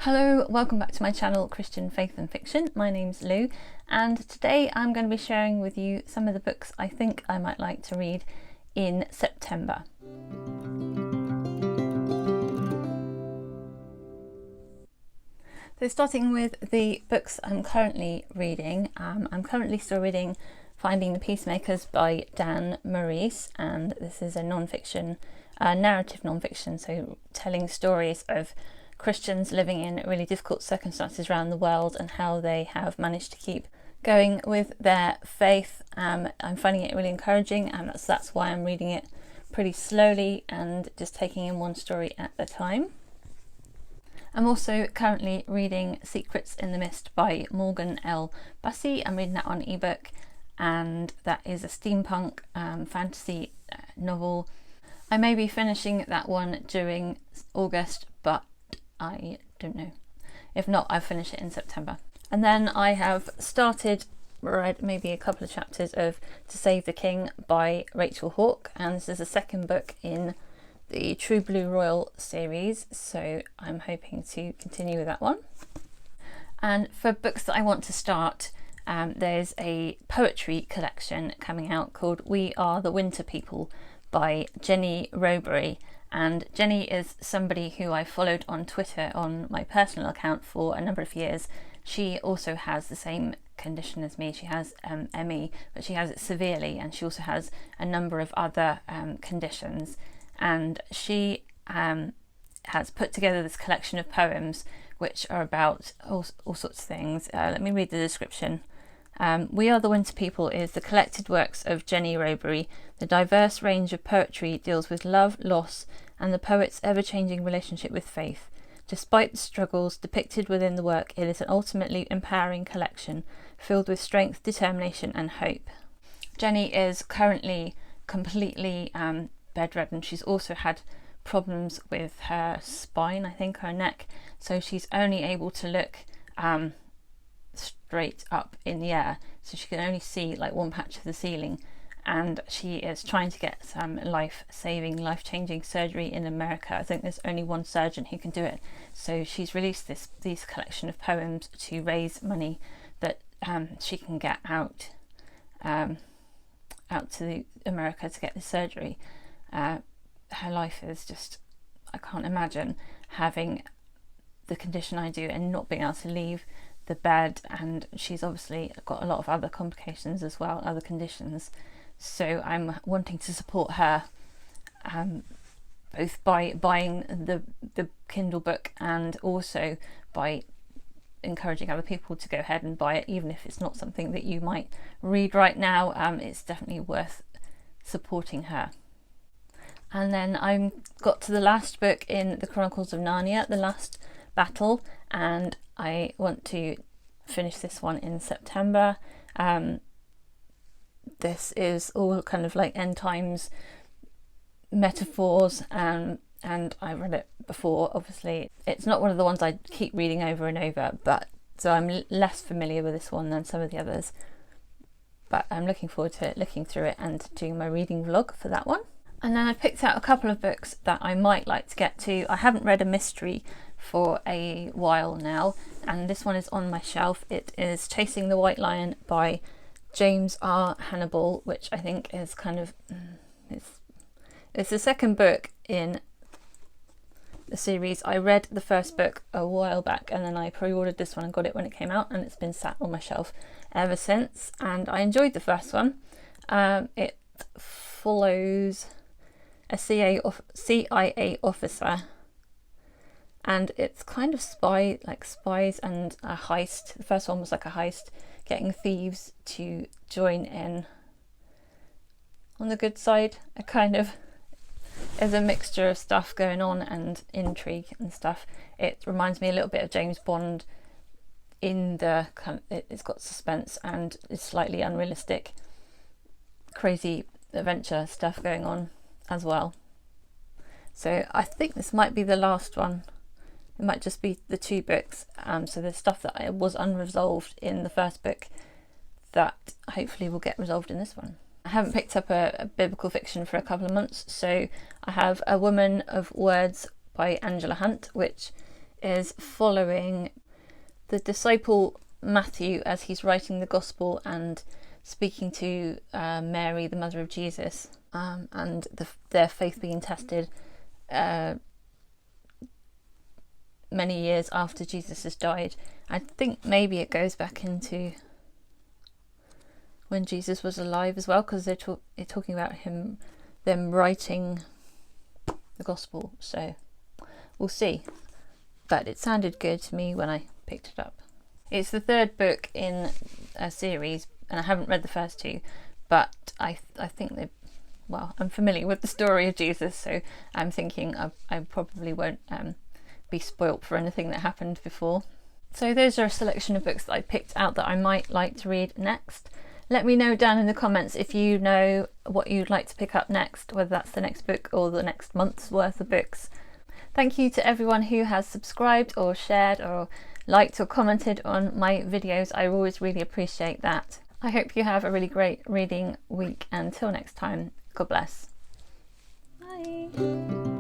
Hello, welcome back to my channel Christian Faith and Fiction. My name's Lou, and today I'm going to be sharing with you some of the books I think I might like to read in September. So starting with the books I'm currently reading, I'm currently still reading Finding the Peacemakers by Dan Morrice, and this is a non-fiction, narrative non-fiction, so telling stories of Christians living in really difficult circumstances around the world and how they have managed to keep going with their faith. I'm finding it really encouraging, and that's why I'm reading it pretty slowly and just taking in one story at a time. I'm also currently reading Secrets in the Mist by Morgan L. Busse. I'm reading that on ebook, and that is a steampunk fantasy novel. I may be finishing that one during August, but I don't know. If not, I'll finish it in September. And then I have read maybe a couple of chapters of To Save the King by Rachel Hauck, and this is the second book in the True Blue Royal series, so I'm hoping to continue with that one. And for books that I want to start, there's a poetry collection coming out called We Are the Winter People by Jenny Rowbory. And Jenny is somebody who I followed on Twitter on my personal account for a number of years. She also has the same condition as me. She has ME, but she has it severely, and she also has a number of other conditions. And she has put together this collection of poems which are about all sorts of things. Let me read the description. We Are the Winter People is the collected works of Jenny Rowbory. The diverse range of poetry deals with love, loss, and the poet's ever-changing relationship with faith. Despite the struggles depicted within the work, it is an ultimately empowering collection, filled with strength, determination, and hope. Jenny is currently completely bedridden. She's also had problems with her spine, I think, her neck, so she's only able to look straight up in the air, so she can only see like one patch of the ceiling, and she is trying to get some life-saving, life-changing surgery in America. I think there's only one surgeon who can do it, so she's released these collection of poems to raise money that she can get out to America to get this surgery. Her life is just, I can't imagine having the condition I do and not being able to leave the bed, and she's obviously got a lot of other complications as well, other conditions, so I'm wanting to support her both by buying the Kindle book and also by encouraging other people to go ahead and buy it, even if it's not something that you might read right now. It's definitely worth supporting her. And then I got to the last book in the Chronicles of Narnia, The Last Battle, and I want to finish this one in September. This is all kind of like end times metaphors, and I've read it before. Obviously, it's not one of the ones I keep reading over and over, but so I'm less familiar with this one than some of the others. But I'm looking forward to looking through it and doing my reading vlog for that one. And then I picked out a couple of books that I might like to get to. I haven't read a mystery for a while now, and this one is on my shelf. It is Chasing the White Lion by James R. Hannibal, which I think is kind of it's the second book in the series. I read the first book a while back, and then I pre-ordered this one and got it when it came out, and it's been sat on my shelf ever since, and I enjoyed the first one. It follows a CIA officer, and it's kind of spies and a heist. The first one was like a heist, getting thieves to join in on the good side. It kind of is a mixture of stuff going on and intrigue and stuff. It reminds me a little bit of James Bond in the it's got suspense and it's slightly unrealistic, crazy adventure stuff going on as well. So I think this might be the last one. It might just be the two books. So there's stuff that was unresolved in the first book that hopefully will get resolved in this one. I haven't picked up a biblical fiction for a couple of months, so I have A Woman of Words by Angela Hunt, which is following the disciple Matthew as he's writing the gospel and speaking to Mary, the mother of Jesus, and their faith being tested many years after Jesus has died. I think maybe it goes back into when Jesus was alive as well, because they're talking about them writing the gospel. So we'll see. But it sounded good to me when I picked it up. It's the third book in a series, and I haven't read the first two, but I think I'm familiar with the story of Jesus, so I'm thinking I probably won't be spoilt for anything that happened before. So those are a selection of books that I picked out that I might like to read next. Let me know down in the comments if you know what you'd like to pick up next, whether that's the next book or the next month's worth of books. Thank you to everyone who has subscribed or shared or liked or commented on my videos. I always really appreciate that. I hope you have a really great reading week. Until next time, God bless. Bye.